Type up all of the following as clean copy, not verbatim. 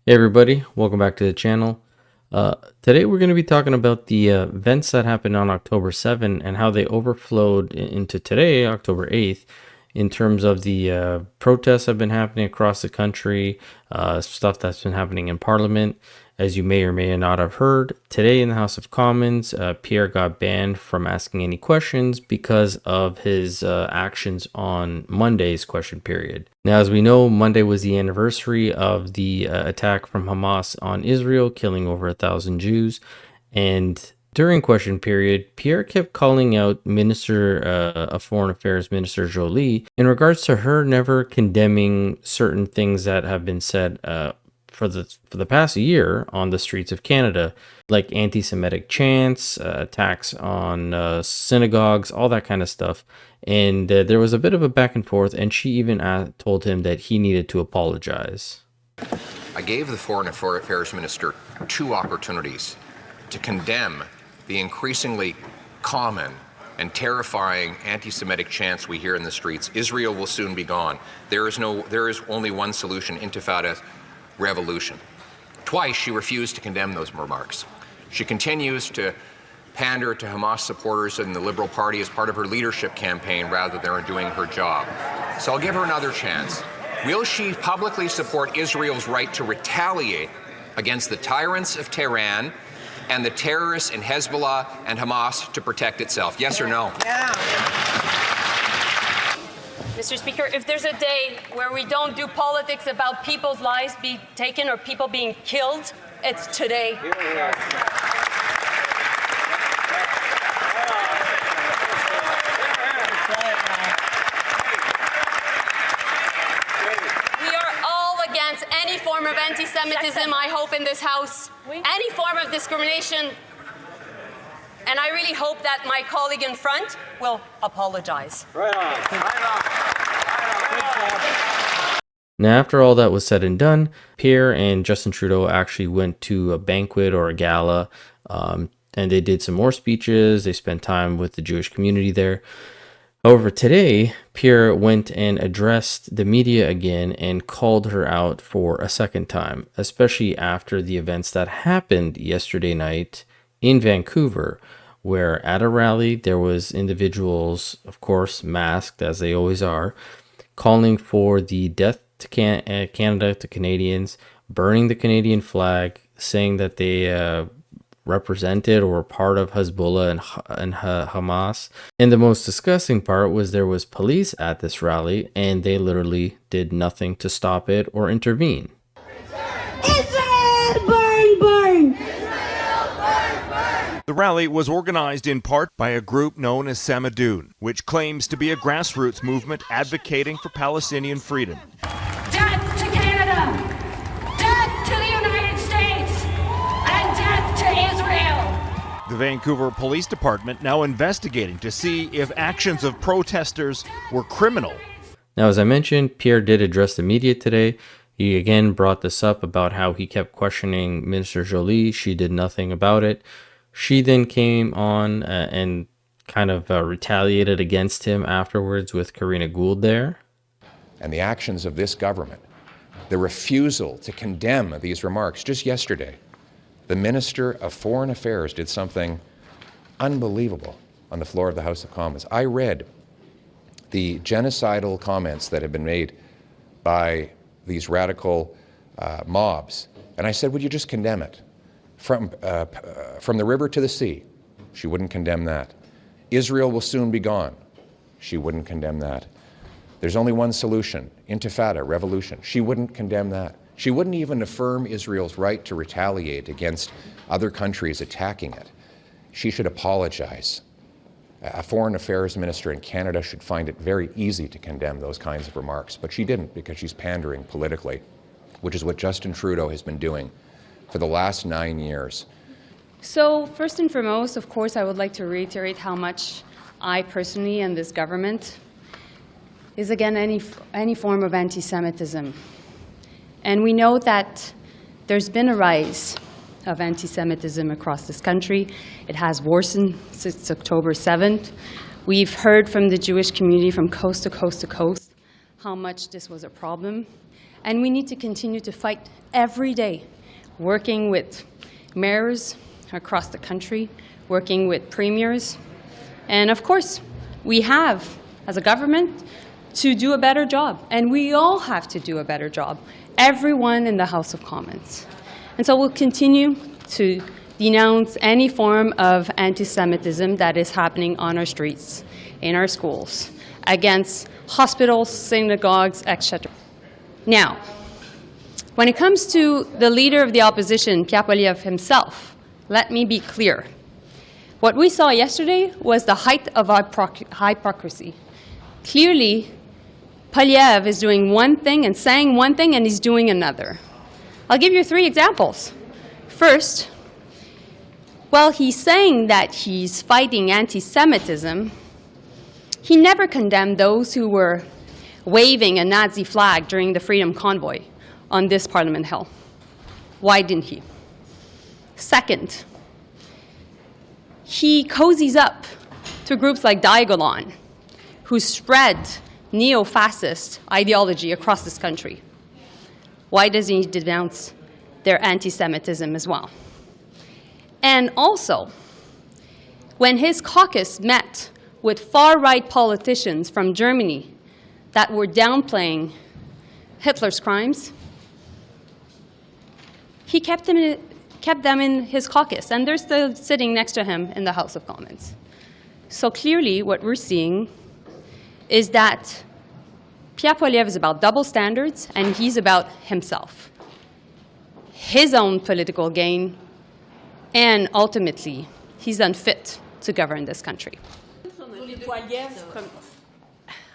Hey everybody, welcome back to the channel. Today we're going to be talking about the events that happened on October 7 and how they overflowed into today, October 8th, in terms of the protests that have been happening across the country, stuff that's been happening in Parliament. As you may or may not have heard, today in the House of Commons, Pierre got banned from asking any questions because of his actions on Monday's question period. Now, as we know, Monday was the anniversary of the attack from Hamas on Israel, killing over 1,000 Jews. And during question period, Pierre kept calling out Minister of Foreign Affairs, Minister Jolie, in regards to her never condemning certain things that have been said for the past year on the streets of Canada, like anti-Semitic chants, attacks on synagogues, all that kind of stuff. And there was a bit of a back and forth, and she even told him that he needed to apologize. I gave the Foreign Affairs Minister two opportunities to condemn the increasingly common and terrifying anti-Semitic chants we hear in the streets. Israel will soon be gone. There is only one solution: intifada, revolution. Twice she refused to condemn those remarks. She continues to pander to Hamas supporters in the Liberal Party as part of her leadership campaign rather than doing her job. So I'll give her another chance. Will she publicly support Israel's right to retaliate against the tyrants of Tehran and the terrorists in Hezbollah and Hamas to protect itself? Yes or no? Yeah. Mr. Speaker, if there's a day where we don't do politics about people's lives being taken or people being killed, it's today. We are all against any form of anti-Semitism, I hope, in this House, any form of discrimination. And I really hope that my colleague in front will apologize. Right on. Right on. Now, after all that was said and done, Pierre and Justin Trudeau actually went to a banquet or a gala, and they did some more speeches. They spent time with the Jewish community there. However, today, Pierre went and addressed the media again and called her out for a second time, especially after the events that happened yesterday night in Vancouver, where at a rally there was individuals, of course, masked as they always are, calling for the death to Canada, to Canadians, burning the Canadian flag, saying that they represented or were part of Hezbollah and Hamas. And the most disgusting part was there was police at this rally, and they literally did nothing to stop it or intervene. Israel, burn, burn! The rally was organized in part by a group known as Samadoun, which claims to be a grassroots movement advocating for Palestinian freedom. Death to Canada! Death to the United States! And death to Israel! The Vancouver Police Department now investigating to see if actions of protesters were criminal. Now, as I mentioned, Pierre did address the media today. He again brought this up about how he kept questioning Minister Jolie. She did nothing about it. She then came on and kind of retaliated against him afterwards with Karina Gould there. And the actions of this government, the refusal to condemn these remarks. Just yesterday, the Minister of Foreign Affairs did something unbelievable on the floor of the House of Commons. I read the genocidal comments that have been made by these radical mobs, and I said, would you just condemn it? From the river to the sea, she wouldn't condemn that. Israel will soon be gone. She wouldn't condemn that. There's only one solution: intifada, revolution. She wouldn't condemn that. She wouldn't even affirm Israel's right to retaliate against other countries attacking it. She should apologize. A foreign affairs minister in Canada should find it very easy to condemn those kinds of remarks, but she didn't, because she's pandering politically, which is what Justin Trudeau has been doing for the last 9 years. So first and foremost, of course, I would like to reiterate how much I personally and this government is against any form of anti-Semitism. And we know that there's been a rise of anti-Semitism across this country. It has worsened since October 7th. We've heard from the Jewish community from coast to coast to coast how much this was a problem. And we need to continue to fight every day, working with mayors across the country, working with premiers. And of course, we have, as a government, to do a better job. And we all have to do a better job, everyone in the House of Commons. And so we'll continue to denounce any form of anti-Semitism that is happening on our streets, in our schools, against hospitals, synagogues, etc. Now, when it comes to the leader of the opposition, Pierre Poilievre himself, let me be clear. What we saw yesterday was the height of our hypocrisy. Clearly, Poilievre is doing one thing and saying one thing, and he's doing another. I'll give you 3 examples. First, while he's saying that he's fighting anti-Semitism, he never condemned those who were waving a Nazi flag during the Freedom Convoy on this Parliament Hill. Why didn't he? Second, he cozies up to groups like Diagolon, who spread neo-fascist ideology across this country. Why does he denounce their anti-Semitism as well? And also, when his caucus met with far-right politicians from Germany that were downplaying Hitler's crimes, he kept them in his caucus, and they're still sitting next to him in the House of Commons. So clearly, what we're seeing is that Pierre Poilievre is about double standards, and he's about himself, his own political gain, and ultimately, he's unfit to govern this country.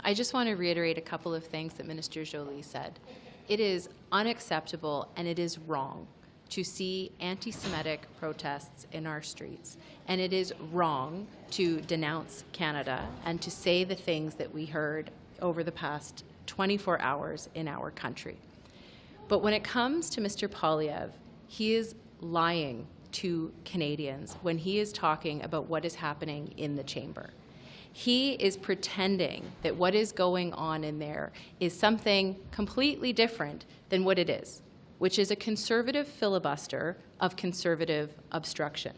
I just want to reiterate a couple of things that Minister Joly said. It is unacceptable and it is wrong to see anti-Semitic protests in our streets. And it is wrong to denounce Canada and to say the things that we heard over the past 24 hours in our country. But when it comes to Mr. Poilievre, he is lying to Canadians when he is talking about what is happening in the chamber. He is pretending that what is going on in there is something completely different than what it is, which is a conservative filibuster of conservative obstruction.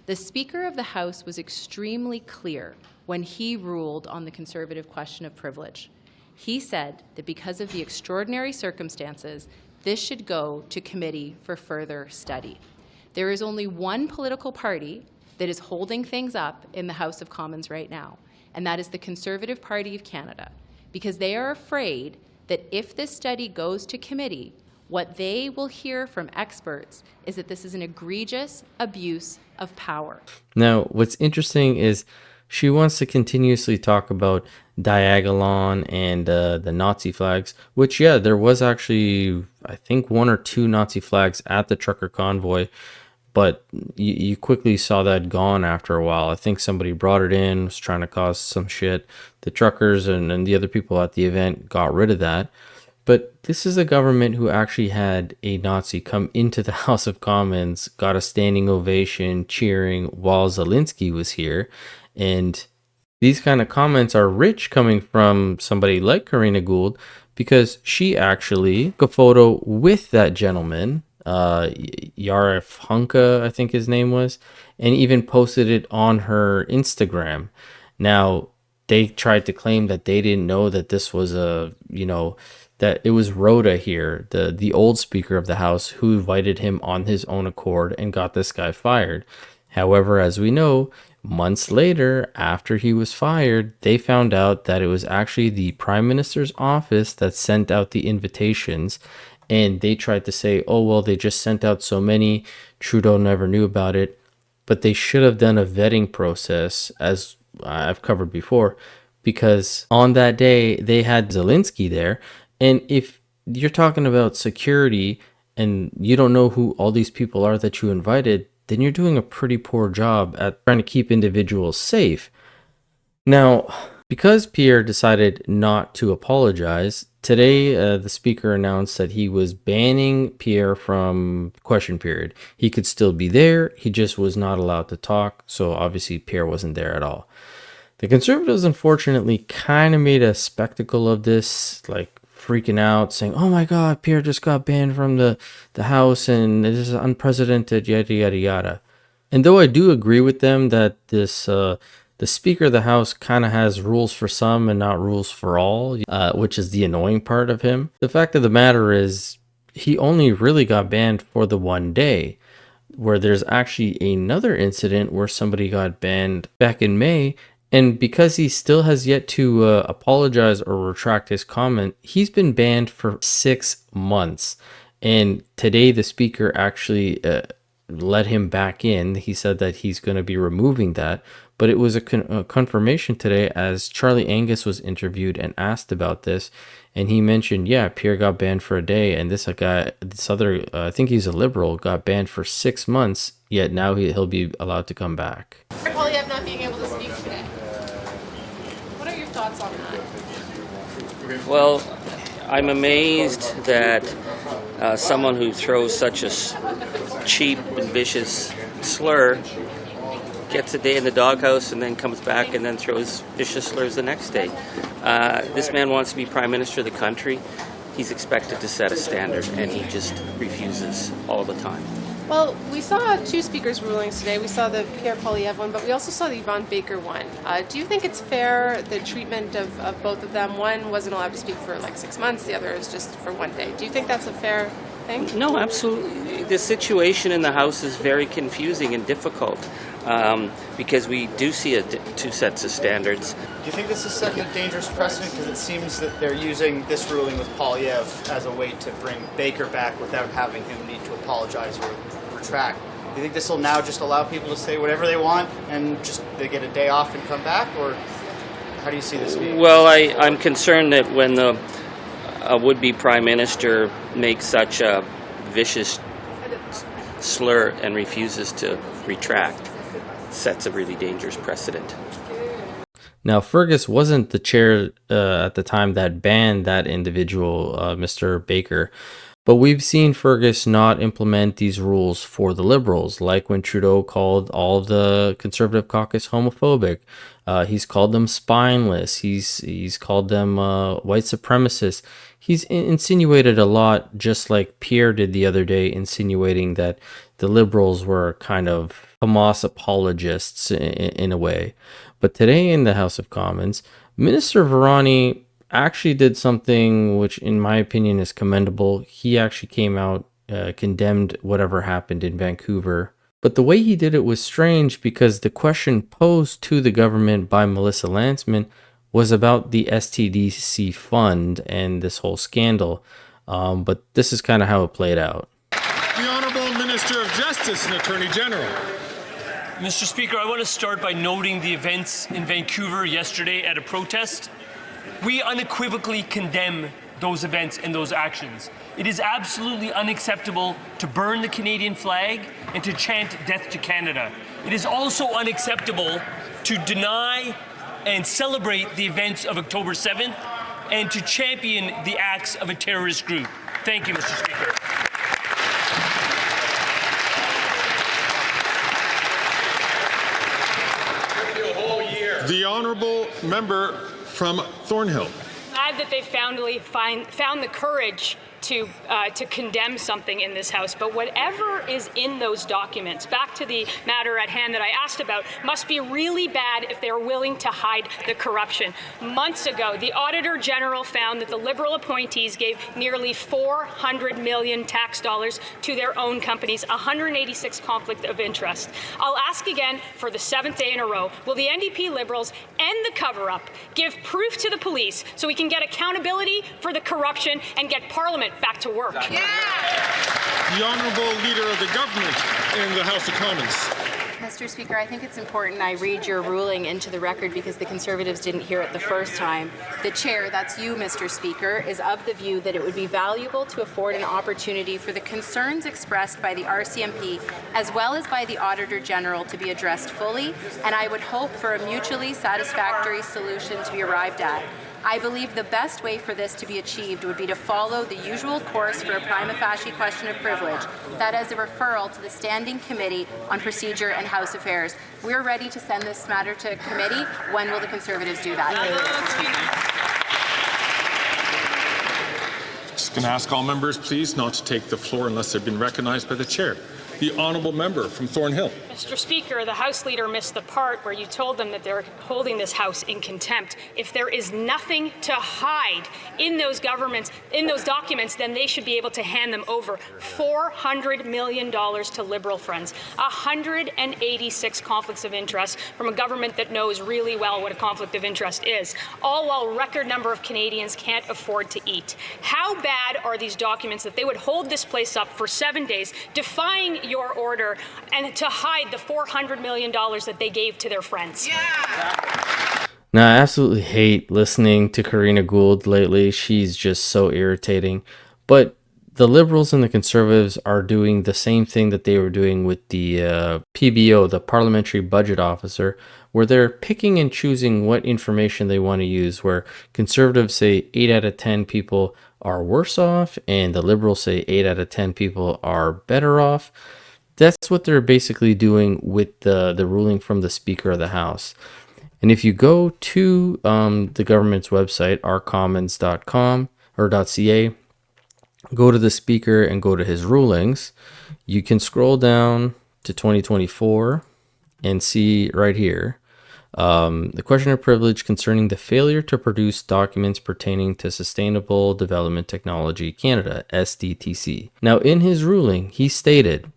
The Speaker of the House was extremely clear when he ruled on the conservative question of privilege. He said that because of the extraordinary circumstances, this should go to committee for further study. There is only one political party that is holding things up in the House of Commons right now, and that is the Conservative Party of Canada, because they are afraid that if this study goes to committee, what they will hear from experts is that this is an egregious abuse of power. Now, what's interesting is she wants to continuously talk about Diagolon and the Nazi flags, which, yeah, there was actually, I think, 1 or 2 Nazi flags at the trucker convoy, but you quickly saw that gone after a while. I think somebody brought it in, was trying to cause some shit. The truckers and the other people at the event got rid of that. But this is a government who actually had a Nazi come into the House of Commons, got a standing ovation, cheering while Zelensky was here. And these kind of comments are rich coming from somebody like Karina Gould, because she actually took a photo with that gentleman, Yaref Hunka, I think his name was, and even posted it on her Instagram. Now, they tried to claim that they didn't know that this was that it was Rhoda here, the old Speaker of the House, who invited him on his own accord and got this guy fired. However, as we know, months later, after he was fired, they found out that it was actually the Prime Minister's office that sent out the invitations, and they tried to say, oh, well, they just sent out so many, Trudeau never knew about it, but they should have done a vetting process, as I've covered before, because on that day, they had Zelensky there. And if you're talking about security and you don't know who all these people are that you invited, then you're doing a pretty poor job at trying to keep individuals safe. Now, because Pierre decided not to apologize, today the Speaker announced that he was banning Pierre from question period. He could still be there, he just was not allowed to talk, so obviously Pierre wasn't there at all. The Conservatives, unfortunately, kind of made a spectacle of this, like, freaking out, saying, "Oh my God, Pierre just got banned from the House, and this is unprecedented, yada yada yada." And though I do agree with them that this the Speaker of the House kind of has rules for some and not rules for all, which is the annoying part of him. The fact of the matter is, he only really got banned for the one day, where there's actually another incident where somebody got banned back in May. And because he still has yet to apologize or retract his comment, he's been banned for 6 months. And today the speaker actually let him back in. He said that he's going to be removing that. But it was a confirmation today as Charlie Angus was interviewed and asked about this. And he mentioned, yeah, Pierre got banned for a day. And this other, I think he's a Liberal, got banned for 6 months. Yet now he'll be allowed to come back. Poilievre not being able to speak today. What are your thoughts on that? Well, I'm amazed that someone who throws such a cheap and vicious slur gets a day in the doghouse and then comes back and then throws vicious slurs the next day. This man wants to be Prime Minister of the country. He's expected to set a standard, and he just refuses all the time. Well, we saw two speakers' rulings today. We saw the Pierre Poilievre one, but we also saw the Yvonne Baker one. Do you think it's fair, the treatment of both of them? One wasn't allowed to speak for like 6 months, the other is just for one day. Do you think that's a fair thing? No, absolutely. The situation in the House is very confusing and difficult because we do see two sets of standards. Do you think this is setting a dangerous precedent? Because it seems that they're using this ruling with Poilievre as a way to bring Baker back without having him need to apologize or retract. Do you think this will now just allow people to say whatever they want and just they get a day off and come back? Or how do you see this being? Well, I'm concerned that when the would-be Prime Minister makes such a vicious slur and refuses to retract, sets a really dangerous precedent. Now, Fergus wasn't the chair at the time that banned that individual, Mr. Baker, but we've seen Fergus not implement these rules for the Liberals, like when Trudeau called all of the Conservative caucus homophobic. He's called them spineless. He's called them white supremacists. He's insinuated a lot, just like Pierre did the other day, insinuating that the Liberals were kind of Hamas apologists in a way. But today in the House of Commons, Minister Virani actually did something which, in my opinion, is commendable. He actually came out, condemned whatever happened in Vancouver. But the way he did it was strange because the question posed to the government by Melissa Lantsman was about the STDC fund and this whole scandal. But this is kind of how it played out. The Honourable Minister of Justice and Attorney General. Mr. Speaker, I want to start by noting the events in Vancouver yesterday at a protest. We unequivocally condemn those events and those actions. It is absolutely unacceptable to burn the Canadian flag and to chant "Death to Canada." It is also unacceptable to deny and celebrate the events of October 7th and to champion the acts of a terrorist group. Thank you, Mr. Speaker. The Honourable Member from Thornhill. Glad that they found the courage to condemn something in this House, but whatever is in those documents, back to the matter at hand that I asked about, must be really bad if they're willing to hide the corruption. Months ago, the Auditor General found that the Liberal appointees gave nearly $400 million tax dollars to their own companies, 186 conflict of interest. I'll ask again for the 7th day in a row, will the NDP Liberals end the cover-up, give proof to the police so we can get accountability for the corruption and get Parliament back to work? The Honourable Leader of the Government in the House of Commons. Mr. Speaker, I think it's important I read your ruling into the record because the Conservatives didn't hear it the first time. The Chair, that's you, Mr. Speaker, is of the view that it would be valuable to afford an opportunity for the concerns expressed by the RCMP as well as by the Auditor General to be addressed fully, and I would hope for a mutually satisfactory solution to be arrived at. I believe the best way for this to be achieved would be to follow the usual course for a prima facie question of privilege, that is a referral to the Standing Committee on Procedure and House Affairs. We're ready to send this matter to committee. When will the Conservatives do that? Going to ask all members, please, not to take the floor unless they've been recognized by the chair. The honourable member from Thornhill. Mr. Speaker, the House Leader missed the part where you told them that they're holding this House in contempt. If there is nothing to hide in those documents, then they should be able to hand them over. $400 million to Liberal friends, 186 conflicts of interest from a government that knows really well what a conflict of interest is, all while a record number of Canadians can't afford to eat. How bad are these documents that they would hold this place up for 7 days, defying your order, and to hide the $400 million that they gave to their friends? Now, I absolutely hate listening to Karina Gould lately. She's just so irritating. But the Liberals and the Conservatives are doing the same thing that they were doing with the PBO, the Parliamentary Budget Officer, where they're picking and choosing what information they want to use, where Conservatives say 8 out of 10 people are worse off, and the Liberals say 8 out of 10 people are better off. That's what they're basically doing with the ruling from the Speaker of the House. And if you go to the government's website, ourcommons.com or .ca, go to the Speaker and go to his rulings, you can scroll down to 2024 and see right here the question of privilege concerning the failure to produce documents pertaining to Sustainable Development Technology Canada, SDTC. Now, in his ruling, he stated,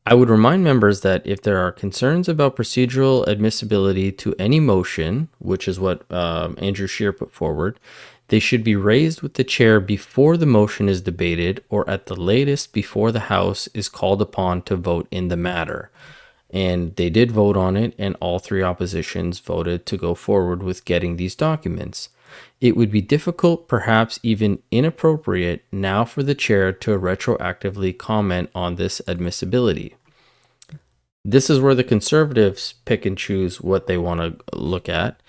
I would remind members that if there are concerns about procedural admissibility to any motion, which is what Andrew Scheer put forward, they should be raised with the chair before the motion is debated or at the latest before the House is called upon to vote in the matter. And they did vote on it, and all three oppositions voted to go forward with getting these documents. It would be difficult, perhaps even inappropriate, now for the chair to retroactively comment on this admissibility. This is where the Conservatives pick and choose what they want to look at.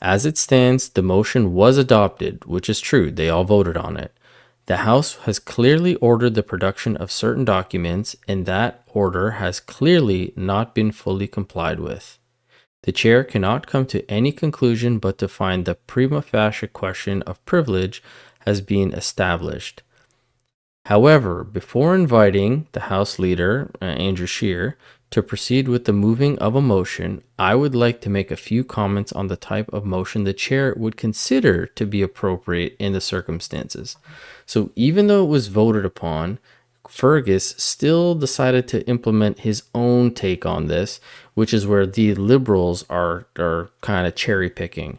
As it stands, the motion was adopted, which is true. They all voted on it. The House has clearly ordered the production of certain documents, and that order has clearly not been fully complied with. The chair cannot come to any conclusion but to find the prima facie question of privilege has been established. However, before inviting the House Leader, Andrew Scheer, to proceed with the moving of a motion, I would like to make a few comments on the type of motion the chair would consider to be appropriate in the circumstances. So even though it was voted upon, Fergus still decided to implement his own take on this, which is where the Liberals are kind of cherry picking.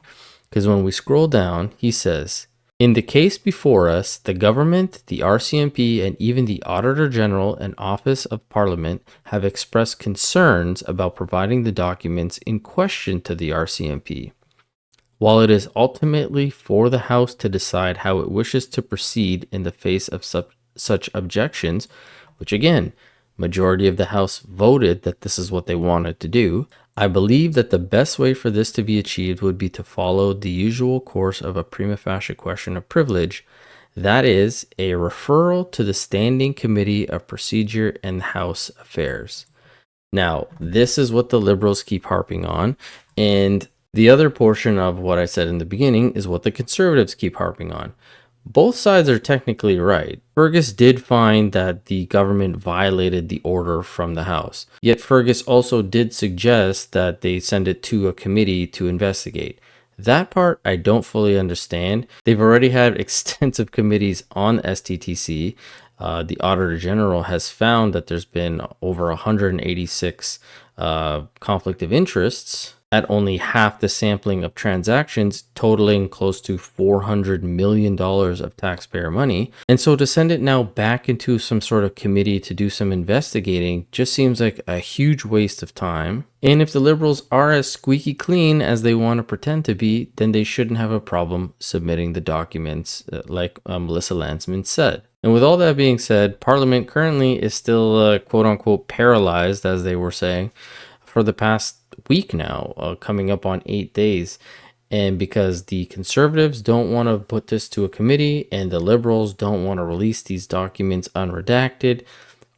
Because when we scroll down, he says, in the case before us, the government, the RCMP, and even the Auditor General and Office of Parliament have expressed concerns about providing the documents in question to the RCMP. While it is ultimately for the House to decide how it wishes to proceed in the face of such objections, which again, majority of the House voted that this is what they wanted to do, I believe that the best way for this to be achieved would be to follow the usual course of a prima facie question of privilege, that is, a referral to the Standing Committee of Procedure and House Affairs. Now, this is what the Liberals keep harping on, and the other portion of what I said in the beginning is what the Conservatives keep harping on. Both sides are technically right. Fergus did find that the government violated the order from the House. Yet Fergus also did suggest that they send it to a committee to investigate. That part I don't fully understand. They've already had extensive committees on STTC. The Auditor General has found that there's been over 186 conflict of interests at only half the sampling of transactions, totaling close to $400 million of taxpayer money. And so to send it now back into some sort of committee to do some investigating just seems like a huge waste of time. And if the Liberals are as squeaky clean as they want to pretend to be, then they shouldn't have a problem submitting the documents, like Melissa Landsman said. And with all that being said, Parliament currently is still quote-unquote paralyzed, as they were saying, for the past week now, coming up on 8 days. And because the Conservatives don't want to put this to a committee and the Liberals don't want to release these documents unredacted,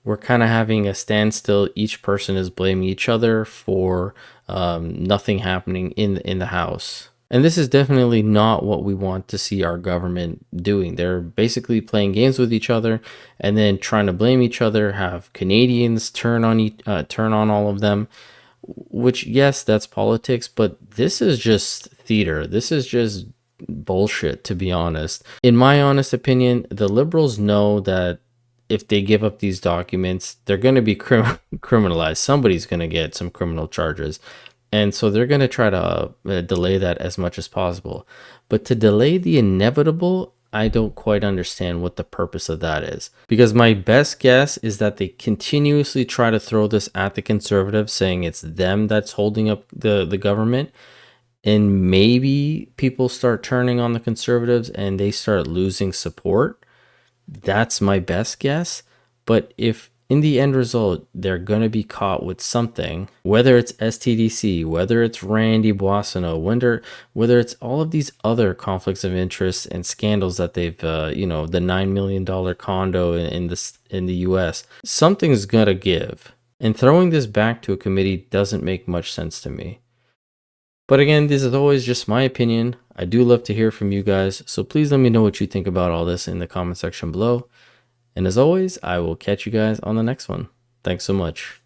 we're kind of having a standstill. Each person is blaming each other for nothing happening in the House. And this is definitely not what we want to see our government doing. They're basically playing games with each other and then trying to blame each other, have Canadians turn on all of them, which, yes, that's politics, but this is just theater. This is just bullshit, to be honest. In my honest opinion, the Liberals know that if they give up these documents, they're going to be criminalized. Somebody's going to get some criminal charges. And so they're going to try to delay that as much as possible. But to delay the inevitable, I don't quite understand what the purpose of that is. Because my best guess is that they continuously try to throw this at the Conservatives, saying it's them that's holding up the government. And maybe people start turning on the Conservatives and they start losing support. That's my best guess. But if in the end result, they're going to be caught with something, whether it's STDC, whether it's Randy Boissonneau, whether it's all of these other conflicts of interest and scandals that they've, the $9 million condo in the US, something's going to give. And throwing this back to a committee doesn't make much sense to me. But again, this is always just my opinion. I do love to hear from you guys, so please let me know what you think about all this in the comment section below. And as always, I will catch you guys on the next one. Thanks so much.